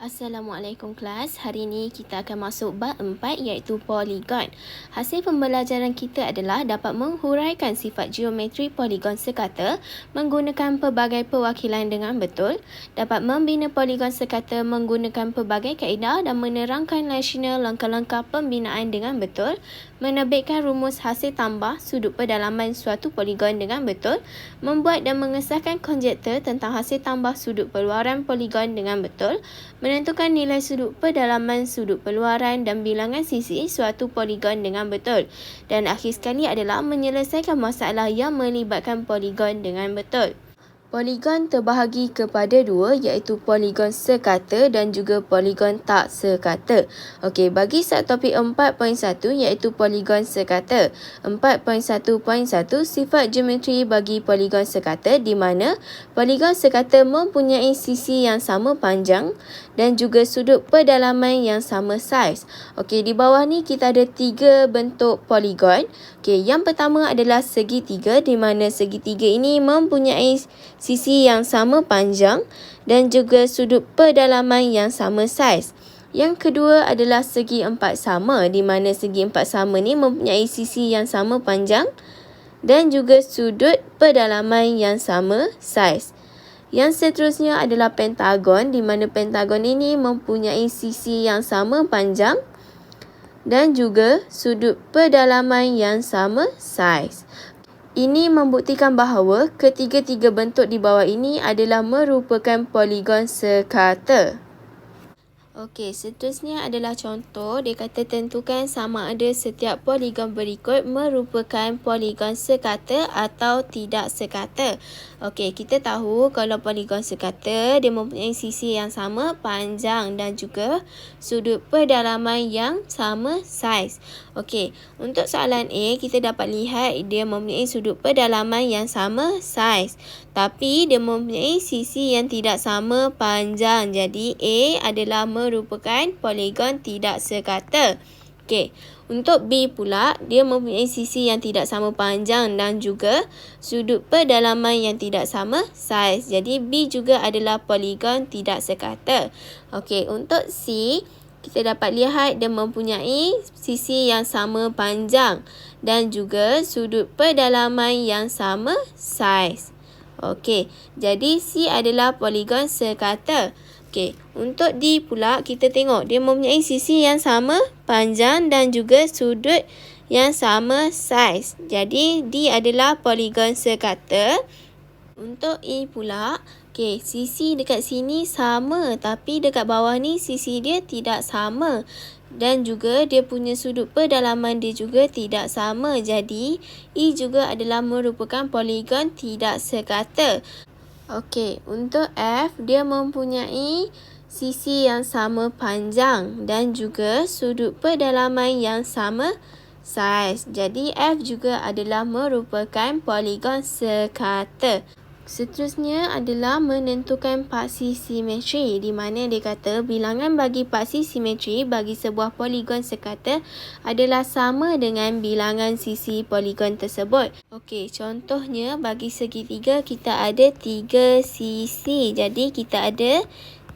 Assalamualaikum kelas. Hari ini kita akan masuk bab 4 iaitu poligon. Hasil pembelajaran kita adalah dapat menghuraikan sifat geometri poligon sekata menggunakan pelbagai perwakilan dengan betul, dapat membina poligon sekata menggunakan pelbagai kaedah dan menerangkan rasional langkah-langkah pembinaan dengan betul, menerbitkan rumus hasil tambah sudut pedalaman suatu poligon dengan betul, membuat dan mengesahkan konjektor tentang hasil tambah sudut perluaran poligon dengan betul, menentukan nilai sudut pedalaman sudut perluaran dan bilangan sisi suatu poligon dengan betul. Dan akhir sekali adalah menyelesaikan masalah yang melibatkan poligon dengan betul. Poligon terbahagi kepada dua iaitu poligon sekata dan juga poligon tak sekata. Okey, bagi subtopik 4.1 iaitu poligon sekata. 4.1.1 sifat geometri bagi poligon sekata di mana poligon sekata mempunyai sisi yang sama panjang dan juga sudut pedalaman yang sama saiz. Okey, di bawah ni kita ada 3 bentuk poligon. Okey, yang pertama adalah segitiga di mana segitiga ini mempunyai sisi yang sama panjang dan juga sudut pedalaman yang sama saiz. Yang kedua adalah segi empat sama di mana segi empat sama ni mempunyai sisi yang sama panjang dan juga sudut pedalaman yang sama saiz. Yang seterusnya adalah pentagon di mana pentagon ini mempunyai sisi yang sama panjang dan juga sudut pedalaman yang sama saiz. Ini membuktikan bahawa ketiga-tiga bentuk di bawah ini adalah merupakan poligon sekata. Okey, seterusnya adalah contoh. Dia kata tentukan sama ada setiap poligon berikut merupakan poligon sekata atau tidak sekata. Okey, kita tahu kalau poligon sekata dia mempunyai sisi yang sama panjang dan juga sudut pedalaman yang sama saiz. Okey, untuk soalan A kita dapat lihat dia mempunyai sudut pedalaman yang sama saiz. Tapi dia mempunyai sisi yang tidak sama panjang. Jadi A adalah merupakan poligon tidak sekata. Okey, untuk B pula dia mempunyai sisi yang tidak sama panjang dan juga sudut pedalaman yang tidak sama saiz. Jadi B juga adalah poligon tidak sekata. Okey, untuk C kita dapat lihat dia mempunyai sisi yang sama panjang dan juga sudut pedalaman yang sama saiz. Okey, jadi C adalah poligon sekata. Okey, untuk D pula kita tengok dia mempunyai sisi yang sama panjang dan juga sudut yang sama saiz. Jadi D adalah poligon sekata. Untuk E pula, okey, sisi dekat sini sama tapi dekat bawah ni sisi dia tidak sama. Dan juga dia punya sudut pedalaman dia juga tidak sama. Jadi E juga adalah merupakan poligon tidak sekata. Okey, untuk F dia mempunyai sisi yang sama panjang dan juga sudut pedalaman yang sama saiz. Jadi F juga adalah merupakan poligon sekata. Seterusnya adalah menentukan paksi simetri di mana dia kata bilangan bagi paksi simetri bagi sebuah poligon sekata adalah sama dengan bilangan sisi poligon tersebut. Okey, contohnya bagi segitiga kita ada 3 sisi. Jadi kita ada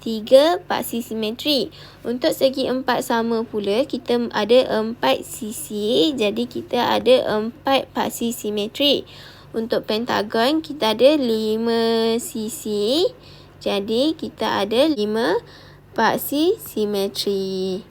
3 paksi simetri. Untuk segi empat sama pula kita ada 4 sisi. Jadi kita ada 4 paksi simetri. Untuk pentagon kita ada 5 sisi. Jadi kita ada 5 paksi simetri.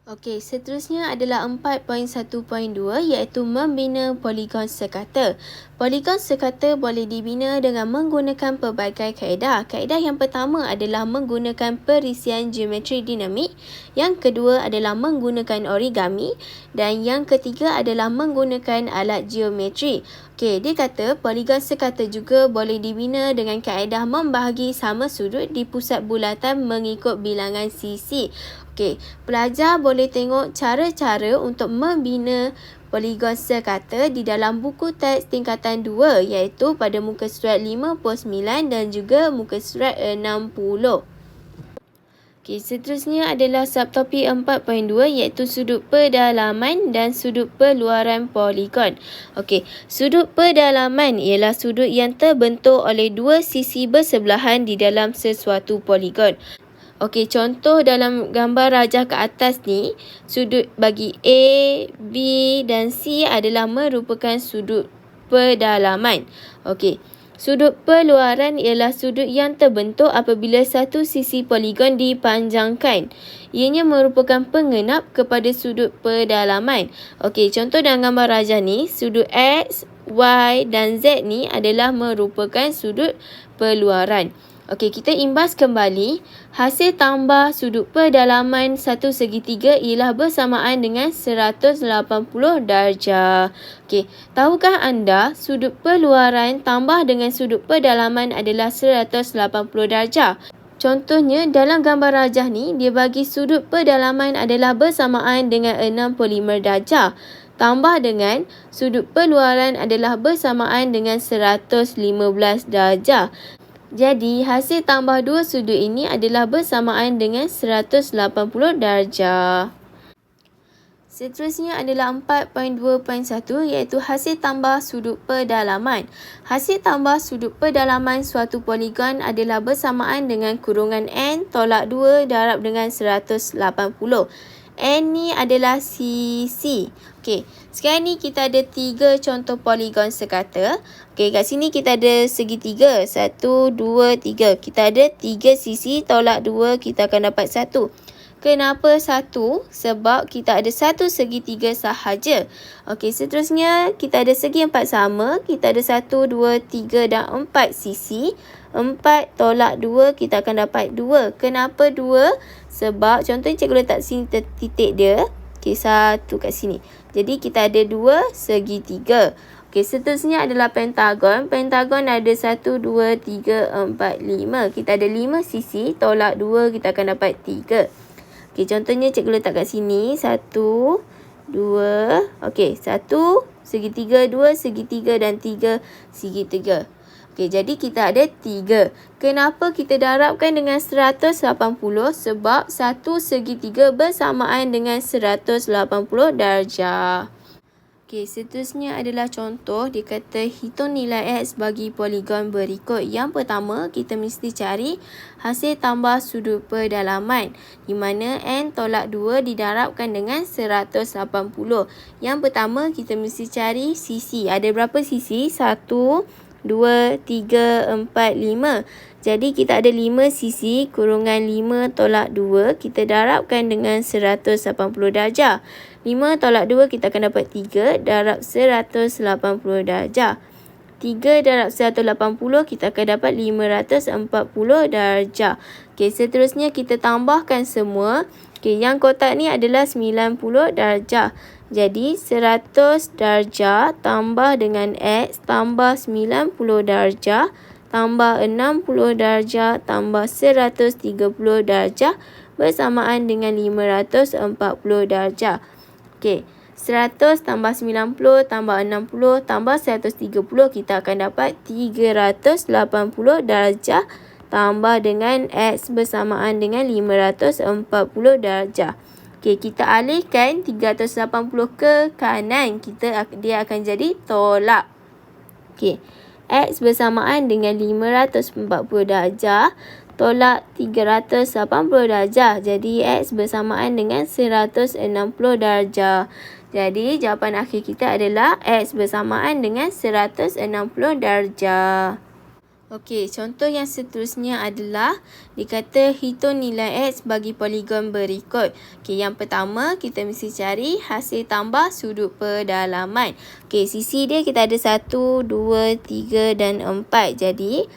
Okey, seterusnya adalah 4.1.2 iaitu membina poligon sekata. Poligon sekata boleh dibina dengan menggunakan pelbagai kaedah. Kaedah yang pertama adalah menggunakan perisian geometri dinamik. Yang kedua adalah menggunakan origami. Dan yang ketiga adalah menggunakan alat geometri. Okey, dia kata poligon sekata juga boleh dibina dengan kaedah membahagi sama sudut di pusat bulatan mengikut bilangan sisi. Okey, pelajar boleh tengok cara-cara untuk membina poligon sekata di dalam buku teks tingkatan 2 iaitu pada muka surat 59 dan juga muka surat 60. Okey, seterusnya adalah subtopik 4.2 iaitu sudut pedalaman dan sudut perluaran poligon. Okey, sudut pedalaman ialah sudut yang terbentuk oleh dua sisi bersebelahan di dalam sesuatu poligon. Okey, contoh dalam gambar rajah ke atas ni, sudut bagi A, B dan C adalah merupakan sudut pedalaman. Okey, sudut perluaran ialah sudut yang terbentuk apabila satu sisi poligon dipanjangkan. Ianya merupakan pengenap kepada sudut pedalaman. Okey, contoh dalam gambar rajah ni, sudut X, Y dan Z ni adalah merupakan sudut perluaran. Okey, kita imbas kembali. Hasil tambah sudut pedalaman satu segitiga ialah bersamaan dengan 180 darjah. Okey, tahukah anda sudut perluaran tambah dengan sudut pedalaman adalah 180 darjah? Contohnya dalam gambar rajah ni, dia bagi sudut pedalaman adalah bersamaan dengan 65 darjah. Tambah dengan sudut perluaran adalah bersamaan dengan 115 darjah. Jadi, hasil tambah dua sudut ini adalah bersamaan dengan 180 darjah. Seterusnya adalah 4.2.1 iaitu hasil tambah sudut pedalaman. Hasil tambah sudut pedalaman suatu poligon adalah bersamaan dengan kurungan N tolak 2 darab dengan 180. N ni adalah sisi. Okey, sekarang ni kita ada 3 contoh poligon sekata. Okey, kat sini kita ada segitiga. 1, 2, 3. Kita ada 3 sisi tolak 2, kita akan dapat 1. Kenapa 1? Sebab kita ada satu segitiga sahaja. Okey, seterusnya kita ada segi 4 sama. Kita ada 1, 2, 3 dan 4 sisi. 4 tolak 2, kita akan dapat 2. Kenapa 2? Sebab contohnya cikgu letak sini titik dia. Okey, 1 kat sini. Jadi kita ada 2 segitiga. Okey, seterusnya adalah pentagon. Pentagon ada 1, 2, 3, 4, 5. Kita ada 5 sisi. Tolak 2, kita akan dapat 3. Okey, contohnya cikgu letak kat sini. 1, 2. Okey, 1 segitiga, 2 segitiga dan 3 segitiga. Okey, jadi kita ada 3. Kenapa kita darabkan dengan 180? Sebab satu segitiga bersamaan dengan 180 darjah. Okey, seterusnya adalah contoh. Dia kata hitung nilai X bagi poligon berikut. Yang pertama, kita mesti cari hasil tambah sudut pedalaman. Di mana N tolak 2 didarabkan dengan 180. Yang pertama, kita mesti cari sisi. Ada berapa sisi? 1, 2, 3, 4, 5. Jadi kita ada 5 sisi kurungan 5 tolak 2. Kita darabkan dengan 180 darjah. 5 tolak 2 kita akan dapat 3 darab 180 darjah. 3 darab 180 kita akan dapat 540 darjah. Okey, seterusnya kita tambahkan semua. Okey, yang kotak ni adalah 90 darjah. Jadi 100 darjah tambah dengan X tambah 90 darjah tambah 60 darjah tambah 130 darjah bersamaan dengan 540 darjah. Okey, 100 tambah 90 tambah 60 tambah 130 kita akan dapat 380 darjah tambah dengan X bersamaan dengan 540 darjah. Okey, kita alihkan 380 ke kanan. Dia akan jadi tolak. Okey, X bersamaan dengan 540 darjah tolak 380 darjah. Jadi X bersamaan dengan 160 darjah. Jadi jawapan akhir kita adalah X bersamaan dengan 160 darjah. Okey, contoh yang seterusnya adalah dikata hitung nilai X bagi poligon berikut. Okey, yang pertama kita mesti cari hasil tambah sudut pedalaman. Okey, sisi dia kita ada 1, 2, 3 dan 4. Jadi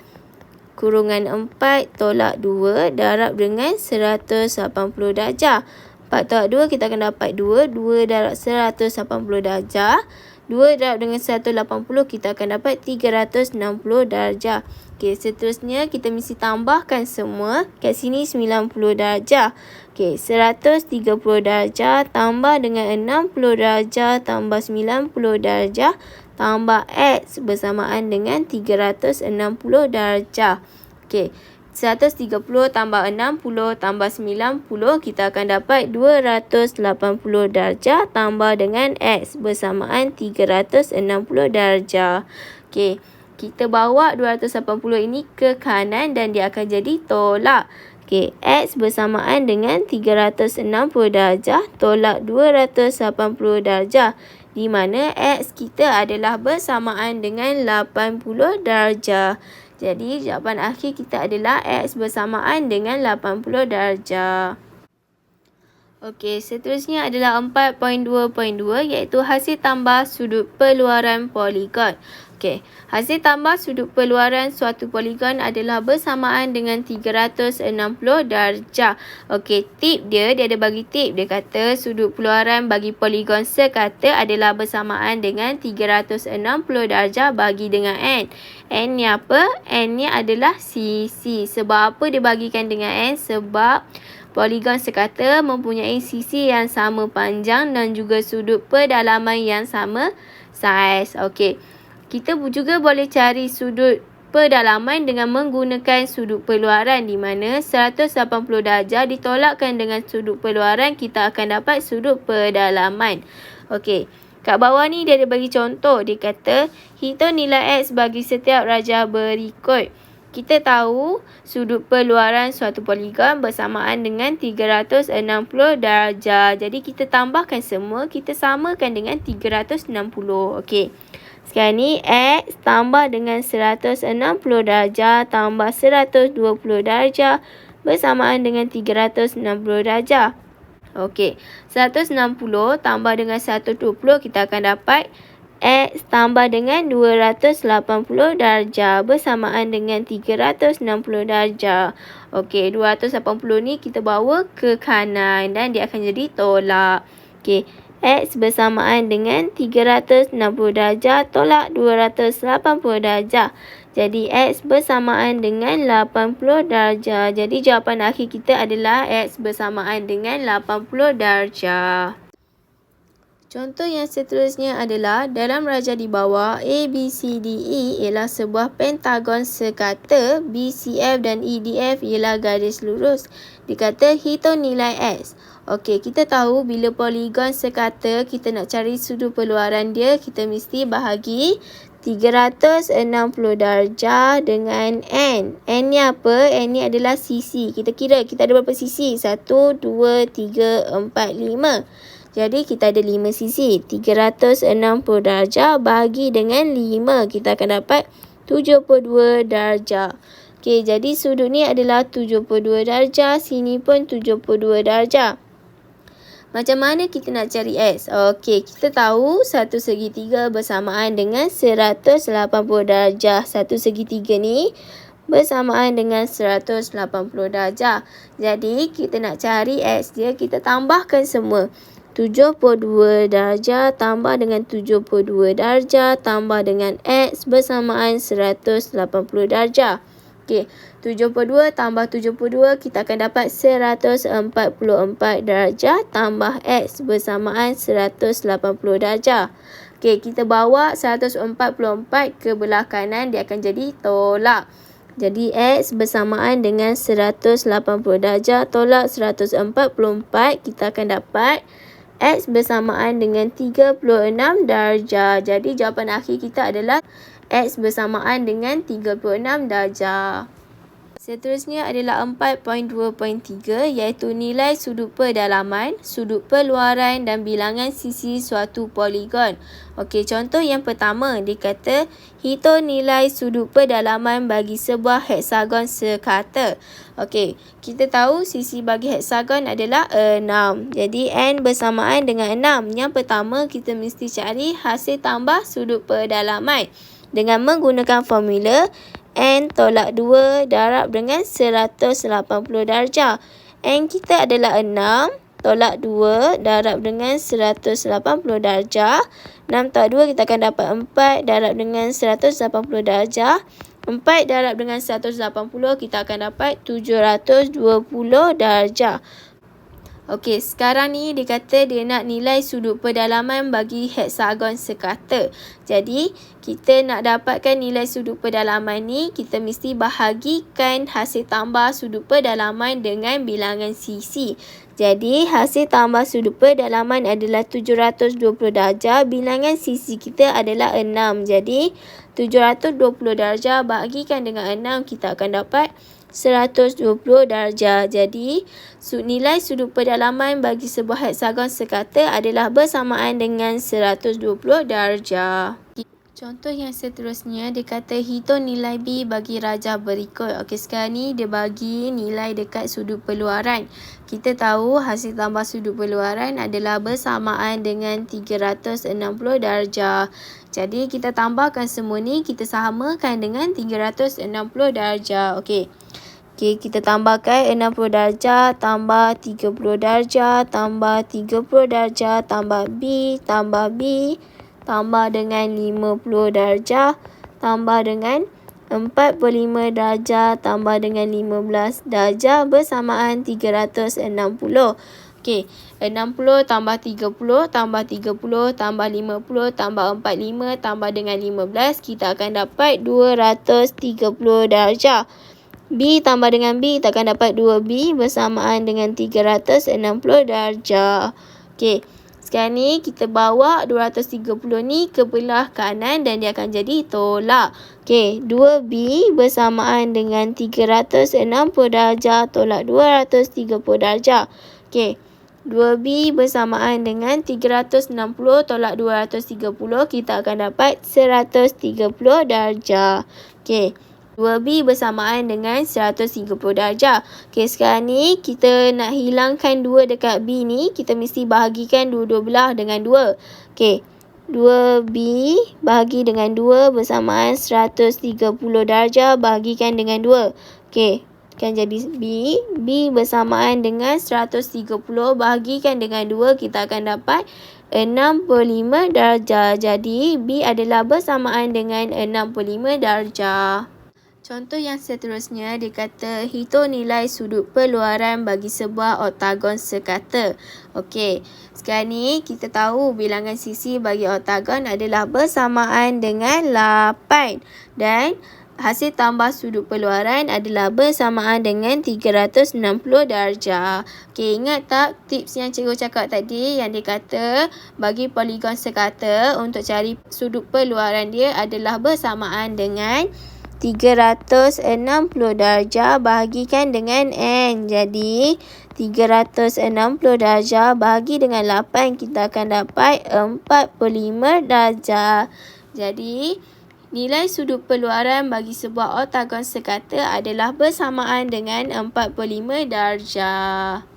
kurungan 4 tolak 2 darab dengan 180 darjah. 4 tolak 2 kita akan dapat 2. 2 darab 180 darjah. 2 darab dengan 180 kita akan dapat 360 darjah. Okey, seterusnya kita mesti tambahkan semua. Kat sini 90 darjah. Okey, 130 darjah tambah dengan 60 darjah tambah 90 darjah tambah X bersamaan dengan 360 darjah. Okey, 130 tambah 60 tambah 90 kita akan dapat 280 darjah tambah dengan X bersamaan 360 darjah. Okey, kita bawa 280 ini ke kanan dan dia akan jadi tolak. Okey, X bersamaan dengan 360 darjah tolak 280 darjah. Di mana X kita adalah bersamaan dengan 80 darjah. Jadi, jawapan akhir kita adalah X bersamaan dengan 80 darjah. Okey, seterusnya adalah 4.2.2 iaitu hasil tambah sudut peluaran poligon. Okey, hasil tambah sudut peluaran suatu poligon adalah bersamaan dengan 360 darjah. Okey, tip dia ada bagi tip. Dia kata sudut peluaran bagi poligon sekata adalah bersamaan dengan 360 darjah bagi dengan N. N ni apa? N ni adalah sisi. Sebab apa dia bagikan dengan N? Sebab poligon sekata mempunyai sisi yang sama panjang dan juga sudut pedalaman yang sama saiz. Okey. Kita juga boleh cari sudut pedalaman dengan menggunakan sudut peluaran di mana 180 darjah ditolakkan dengan sudut peluaran, kita akan dapat sudut pedalaman. Okey. Kat bawah ni dia ada bagi contoh. Dia kata, hitung nilai X bagi setiap rajah berikut. Kita tahu sudut peluaran suatu poligon bersamaan dengan 360 darjah. Jadi kita tambahkan semua, kita samakan dengan 360. Okey. Sekarang ni X tambah dengan 160 darjah tambah 120 darjah bersamaan dengan 360 darjah. Okey. 160 tambah dengan 120 kita akan dapat X tambah dengan 280 darjah bersamaan dengan 360 darjah. Okey, 280 ni kita bawa ke kanan dan dia akan jadi tolak. Okey, X bersamaan dengan 360 darjah tolak 280 darjah. Jadi X bersamaan dengan 80 darjah. Jadi jawapan akhir kita adalah X bersamaan dengan 80 darjah. Contoh yang seterusnya adalah dalam rajah di bawah ABCDE ialah sebuah pentagon sekata, BCF dan EDF ialah garis lurus. Dikata hitung nilai X. Okey, kita tahu bila poligon sekata kita nak cari sudut peluaran dia, kita mesti bahagi 360 darjah dengan N. N ni apa? N ni adalah sisi. Kita kira kita ada berapa sisi? 1, 2, 3, 4, 5. Jadi kita ada 5 sisi. 360 darjah bagi dengan 5. Kita akan dapat 72 darjah. Okey, jadi sudut ni adalah 72 darjah. Sini pun 72 darjah. Macam mana kita nak cari X? Okey, kita tahu satu segitiga bersamaan dengan 180 darjah. Satu segitiga ni bersamaan dengan 180 darjah. Jadi, kita nak cari X dia, kita tambahkan semua. 72 darjah tambah dengan 72 darjah tambah dengan X bersamaan 180 darjah. Okey, 72 tambah 72 kita akan dapat 144 darjah tambah X bersamaan 180 darjah. Okey, kita bawa 144 ke belah kanan, dia akan jadi tolak. Jadi X bersamaan dengan 180 darjah tolak 144, kita akan dapat X bersamaan dengan 36 darjah. Jadi jawapan akhir kita adalah X bersamaan dengan 36 darjah. Seterusnya adalah 4.2.3 iaitu nilai sudut pedalaman, sudut peluaran dan bilangan sisi suatu poligon. Okey, contoh yang pertama dia kata hitung nilai sudut pedalaman bagi sebuah heksagon sekata. Okey, kita tahu sisi bagi heksagon adalah 6. Jadi N bersamaan dengan 6. Yang pertama kita mesti cari hasil tambah sudut pedalaman dengan menggunakan formula N tolak 2 darab dengan 180 darjah. N kita adalah 6 tolak 2 darab dengan 180 darjah. 6 tolak 2 kita akan dapat 4 darab dengan 180 darjah. 4 darab dengan 180 kita akan dapat 720 darjah. Okey, sekarang ni dia kata dia nak nilai sudut pedalaman bagi heksagon sekata. Jadi, kita nak dapatkan nilai sudut pedalaman ni, kita mesti bahagikan hasil tambah sudut pedalaman dengan bilangan sisi. Jadi, hasil tambah sudut pedalaman adalah 720 darjah, bilangan sisi kita adalah 6. Jadi, 720 darjah bahagikan dengan 6, kita akan dapat 120 darjah. Jadi, nilai sudut pedalaman bagi sebuah heksagon sekata adalah bersamaan dengan 120 darjah. Contoh yang seterusnya, dia kata hitung nilai B bagi rajah berikut. Okey, sekarang ni dia bagi nilai dekat sudut peluaran. Kita tahu hasil tambah sudut peluaran adalah bersamaan dengan 360 darjah. Jadi, kita tambahkan semua ni, kita samakan dengan 360 darjah. Okey. Okey, kita tambahkan 60 darjah, tambah 30 darjah, tambah 30 darjah, tambah B, tambah dengan 50 darjah, tambah dengan 45 darjah, tambah dengan 15 darjah bersamaan 360. Okey, 60 tambah 30, tambah 30, tambah 50, tambah 45, tambah dengan 15, kita akan dapat 230 darjah. B tambah dengan B, kita akan dapat 2B bersamaan dengan 360 darjah. Okey. Sekarang ni kita bawa 230 ni ke belah kanan dan dia akan jadi tolak. Okey, 2B bersamaan dengan 360 darjah tolak 230 darjah. Okey, 2B bersamaan dengan 360 tolak 230, kita akan dapat 130 darjah. Okey. 2B bersamaan dengan 130 darjah. Okey, sekarang ni kita nak hilangkan 2 dekat B ni, kita mesti bahagikan dua-dua belah dengan 2. Okey, 2B bahagi dengan 2 bersamaan 130 darjah bahagikan dengan 2. Okey, akan jadi B bersamaan dengan 130 bahagikan dengan 2, kita akan dapat 65 darjah. Jadi, B adalah bersamaan dengan 65 darjah. Contoh yang seterusnya, dia kata hitung nilai sudut peluaran bagi sebuah oktagon sekata. Okey, sekarang ni kita tahu bilangan sisi bagi oktagon adalah bersamaan dengan 8 dan hasil tambah sudut peluaran adalah bersamaan dengan 360 darjah. Okey, ingat tak tips yang cikgu cakap tadi yang dia kata bagi poligon sekata untuk cari sudut peluaran dia adalah bersamaan dengan 360 darjah bahagikan dengan N. Jadi, 360 darjah bahagi dengan 8, kita akan dapat 45 darjah. Jadi, nilai sudut peluaran bagi sebuah oktagon sekata adalah bersamaan dengan 45 darjah.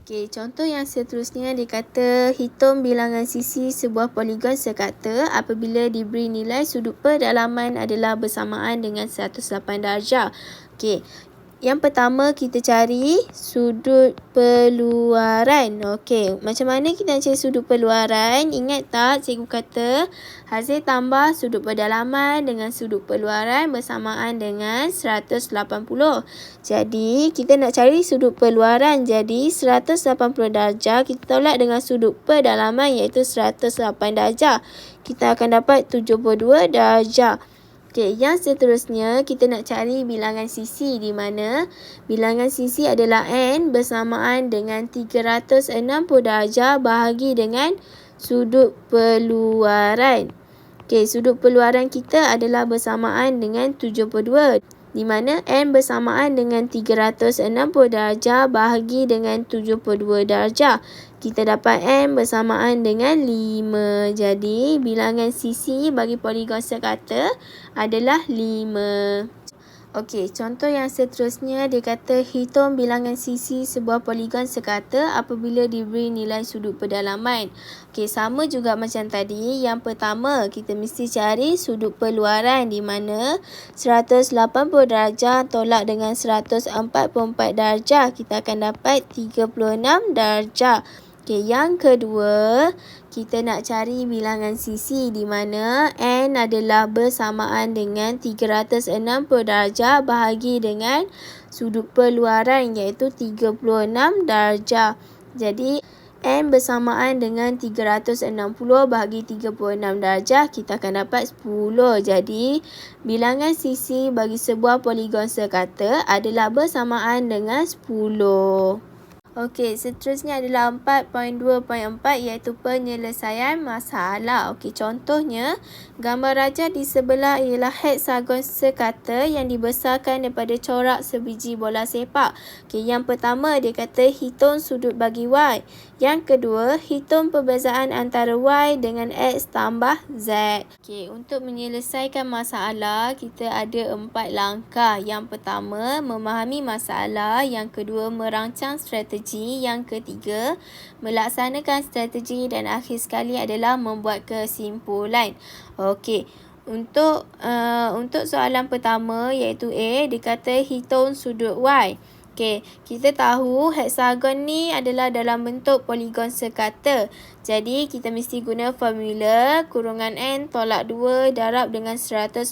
Okey, contoh yang seterusnya dia kata hitung bilangan sisi sebuah poligon sekata apabila diberi nilai sudut pedalaman adalah bersamaan dengan 108 darjah. Okey, yang pertama kita cari sudut peluaran. Okey, macam mana kita nak cari sudut peluaran? Ingat tak cikgu kata hasil tambah sudut pedalaman dengan sudut peluaran bersamaan dengan 180. Jadi, kita nak cari sudut peluaran. Jadi, 180 darjah kita tolak dengan sudut pedalaman iaitu 108 darjah. Kita akan dapat 72 darjah. Okey, yang seterusnya kita nak cari bilangan sisi di mana bilangan sisi adalah N bersamaan dengan 360 darjah bahagi dengan sudut peluaran. Okey, sudut peluaran kita adalah bersamaan dengan 72 di mana N bersamaan dengan 360 darjah bahagi dengan 72 darjah. Kita dapat N bersamaan dengan 5. Jadi, bilangan sisi bagi poligon sekata adalah 5. Okey, contoh yang seterusnya dia kata hitung bilangan sisi sebuah poligon sekata apabila diberi nilai sudut pedalaman. Okey, sama juga macam tadi. Yang pertama, kita mesti cari sudut peluaran di mana 180 darjah tolak dengan 144 darjah. Kita akan dapat 36 darjah. Okey, yang kedua, kita nak cari bilangan sisi di mana N adalah bersamaan dengan 360 darjah bahagi dengan sudut peluaran iaitu 36 darjah. Jadi, N bersamaan dengan 360 bahagi 36 darjah, kita akan dapat 10. Jadi, bilangan sisi bagi sebuah poligon sekata adalah bersamaan dengan 10. Okey, seterusnya adalah 4.2.4 iaitu penyelesaian masalah. Okey, contohnya, gambar raja di sebelah ialah heksagon sekata yang dibesarkan daripada corak sebiji bola sepak. Okey, yang pertama dia kata hitung sudut bagi Y. Yang kedua, hitung perbezaan antara Y dengan X tambah Z. Okey, untuk menyelesaikan masalah, kita ada 4 langkah. Yang pertama, memahami masalah. Yang kedua, merancang strategi. Yang ketiga, melaksanakan strategi dan akhir sekali adalah membuat kesimpulan. Okey, untuk soalan pertama iaitu A, dia kata hitung sudut Y. Okey, kita tahu heksagon ni adalah dalam bentuk poligon sekata. Jadi, kita mesti guna formula kurungan N tolak 2 darab dengan 180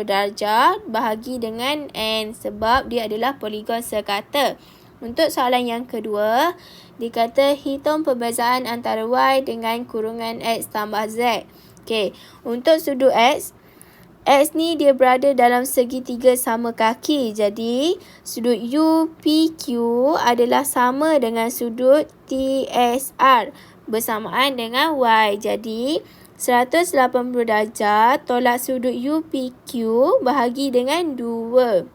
darjah bahagi dengan N sebab dia adalah poligon sekata. Untuk soalan yang kedua, dikata hitung perbezaan antara Y dengan kurungan X tambah Z. Okey, untuk sudut X ni dia berada dalam segitiga sama kaki. Jadi, sudut UPQ adalah sama dengan sudut TSR bersamaan dengan Y. Jadi, 180 darjah tolak sudut UPQ bahagi dengan 2.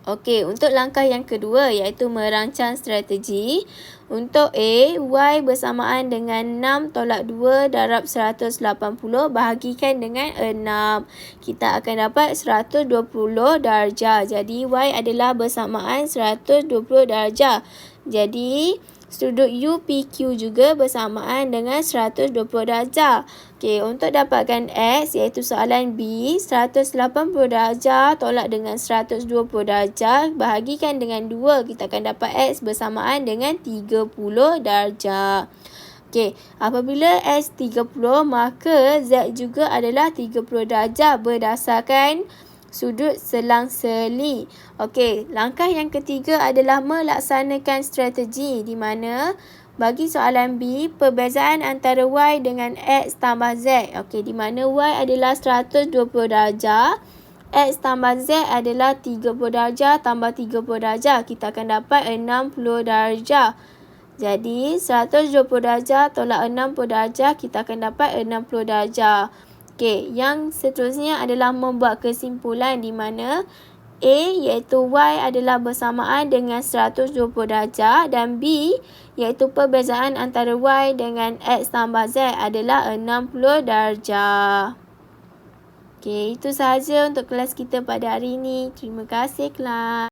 Okey, untuk langkah yang kedua iaitu merancang strategi. Untuk A, Y bersamaan dengan 6 tolak 2 darab 180 bahagikan dengan 6. Kita akan dapat 120 darjah. Jadi, Y adalah bersamaan 120 darjah. Jadi, sudut UPQ juga bersamaan dengan 120 darjah. Okey, untuk dapatkan X iaitu soalan B, 180 darjah tolak dengan 120 darjah bahagikan dengan 2, kita akan dapat X bersamaan dengan 30 darjah. Okey, apabila X 30 maka Z juga adalah 30 darjah berdasarkan sudut selang-seli. Okey, langkah yang ketiga adalah melaksanakan strategi di mana bagi soalan B, perbezaan antara Y dengan X tambah Z. Okey, di mana Y adalah 120 darjah, X tambah Z adalah 30 darjah tambah 30 darjah. Kita akan dapat 60 darjah. Jadi, 120 darjah tolak 60 darjah, kita akan dapat 60 darjah. Okey, yang seterusnya adalah membuat kesimpulan di mana A iaitu Y adalah bersamaan dengan 120 darjah dan B iaitu perbezaan antara Y dengan X tambah Z adalah 60 darjah. Okey, itu sahaja untuk kelas kita pada hari ini. Terima kasih kelas.